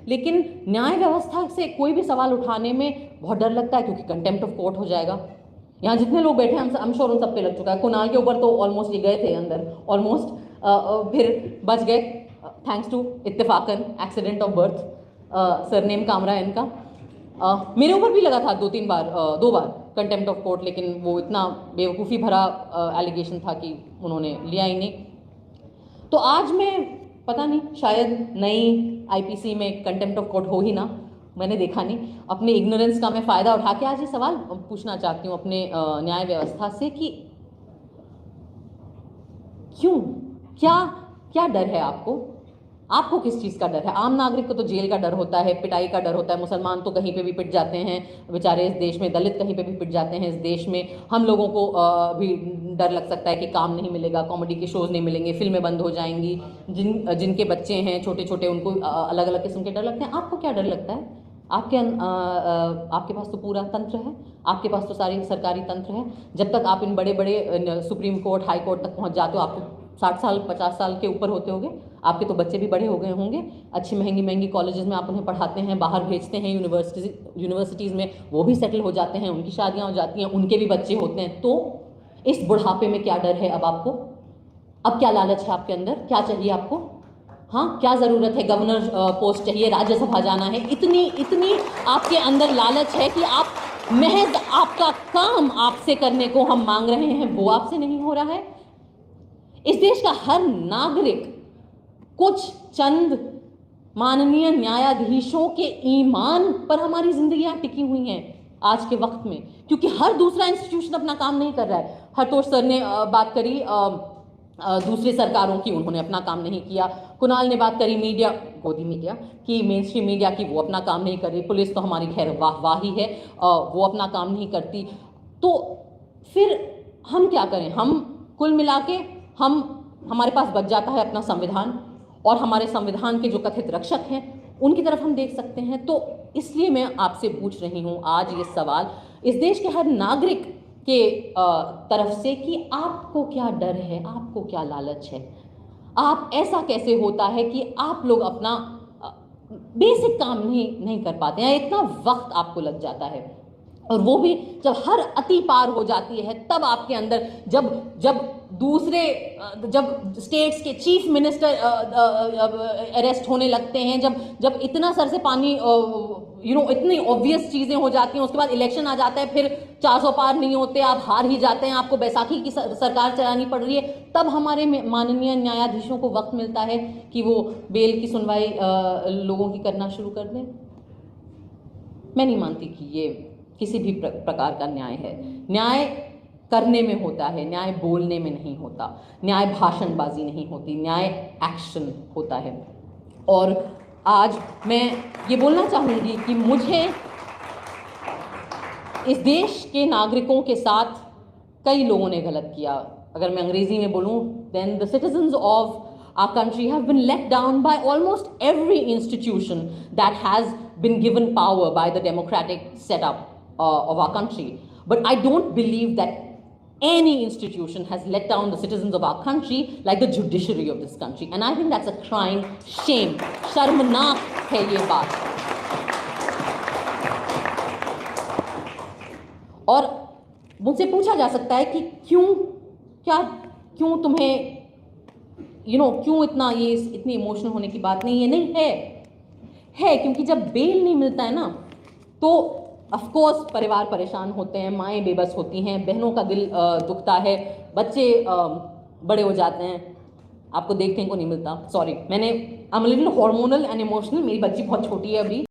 लेकिन न्याय व्यवस्था से कोई भी सवाल उठाने में बहुत डर लगता है, क्योंकि कंटेम्प्ट ऑफ कोर्ट हो जाएगा। यहाँ जितने लोग बैठे हैं, हम श्योर उन सब पे लग चुका है। कुणाल के ऊपर तो ऑलमोस्ट ये गए थे अंदर, ऑलमोस्ट, फिर बच गए थैंक्स टू इत्तेफाकन accident of birth, surname Kamra इनका। मेरे ऊपर भी लगा था दो बार कंटेम्प्ट ऑफ कोर्ट, लेकिन वो इतना बेवकूफ़ी भरा एलिगेशन था कि उन्होंने लिया ही नहीं। तो आज मैं पता नहीं, शायद नई आईपीसी में कंटेम्प्ट ऑफ कोर्ट हो ही ना, मैंने देखा नहीं। अपने इग्नोरेंस का मैं फ़ायदा उठा के आज ये सवाल पूछना चाहती हूँ अपने न्याय व्यवस्था से कि क्यों, क्या डर है आपको किस चीज़ का डर है? आम नागरिक को तो जेल का डर होता है, पिटाई का डर होता है, मुसलमान तो कहीं पे भी पिट जाते हैं बेचारे इस देश में, दलित कहीं पे भी पिट जाते हैं इस देश में। हम लोगों को भी डर लग सकता है कि काम नहीं मिलेगा, कॉमेडी के शोज़ नहीं मिलेंगे, फिल्में बंद हो जाएंगी, जिनके बच्चे हैं छोटे छोटे उनको अलग अलग किस्म के डर लगते हैं। आपको क्या डर लगता है? आपके पास तो पूरा तंत्र है, आपके पास तो सारी सरकारी तंत्र है। जब तक आप इन बड़े बड़े सुप्रीम कोर्ट, हाई कोर्ट तक पहुंच जाते हो, आपको 60 साल 50 साल के ऊपर होते होंगे, आपके तो बच्चे भी बड़े हो गए होंगे, अच्छी महंगी कॉलेजेस में आप उन्हें पढ़ाते हैं, बाहर भेजते हैं यूनिवर्सिटीज़ में, वो भी सेटल हो जाते हैं, उनकी शादियाँ हो जाती हैं, उनके भी बच्चे होते हैं। तो इस बुढ़ापे में क्या डर है अब आपको? अब क्या लालच है आपके अंदर? क्या चाहिए आपको? हाँ, क्या ज़रूरत है? गवर्नर पोस्ट चाहिए, राज्यसभा जाना है, इतनी आपके अंदर लालच है कि आप महज आपका काम आपसे करने को हम मांग रहे हैं, वो आपसे नहीं हो रहा है। इस देश का हर नागरिक कुछ चंद माननीय न्यायाधीशों के ईमान पर हमारी जिंदगियां टिकी हुई हैं आज के वक्त में, क्योंकि हर दूसरा इंस्टीट्यूशन अपना काम नहीं कर रहा है। हरतोष सर ने बात करी दूसरी सरकारों की, उन्होंने अपना काम नहीं किया। कुणाल ने बात करी गोदी मीडिया की, मेन स्ट्रीम मीडिया की, वो अपना काम नहीं कर रही। पुलिस तो हमारी खैर वाह ही है, वो अपना काम नहीं करती। तो फिर हम क्या करें? हम कुल मिला के हमारे पास बच जाता है अपना संविधान, और हमारे संविधान के जो कथित रक्षक हैं उनकी तरफ हम देख सकते हैं। तो इसलिए मैं आपसे पूछ रही हूँ आज ये सवाल इस देश के हर नागरिक के तरफ से कि आपको क्या डर है, आपको क्या लालच है? आप ऐसा कैसे होता है कि आप लोग अपना बेसिक काम नहीं कर पाते हैं? इतना वक्त आपको लग जाता है, और वो भी जब हर अति पार हो जाती है, तब आपके अंदर जब स्टेट्स के चीफ मिनिस्टर अरेस्ट होने लगते हैं, जब इतना सर से पानी इतनी ऑब्वियस चीज़ें हो जाती हैं, उसके बाद इलेक्शन आ जाता है, फिर 400 पार नहीं होते, आप हार ही जाते हैं, आपको बैसाखी की सरकार चलानी पड़ रही है, तब हमारे माननीय न्यायाधीशों को वक्त मिलता है कि वो बेल की सुनवाई लोगों की करना शुरू कर दें। मैं नहीं मानती कि ये किसी भी प्रकार का न्याय है। न्याय करने में होता है, न्याय बोलने में नहीं होता, न्याय भाषणबाजी नहीं होती, न्याय एक्शन होता है। और आज मैं ये बोलना चाहूँगी कि मुझे इस देश के नागरिकों के साथ कई लोगों ने गलत किया। अगर मैं अंग्रेजी में बोलूँ, then the citizens of our country have been let down by almost every institution that has been given power by the democratic setup of our country. But I don't believe that any institution has let down the citizens of our country like the judiciary of this country. And I think that's a crime, shame, शर्मनाक है ये बात। और मुझसे पूछा जा सकता है कि क्यों तुम्हें क्यों इतनी इमोशनल होने की बात नहीं है? नहीं है क्योंकि जब बेल नहीं मिलता है ना, तो ऑफ कोर्स परिवार परेशान होते हैं, माएँ बेबस होती हैं, बहनों का दिल दुखता है, बच्चे बड़े हो जाते हैं, आपको देखने को नहीं मिलता। Sorry, I am a little hormonal and emotional, मेरी बच्ची बहुत छोटी है अभी।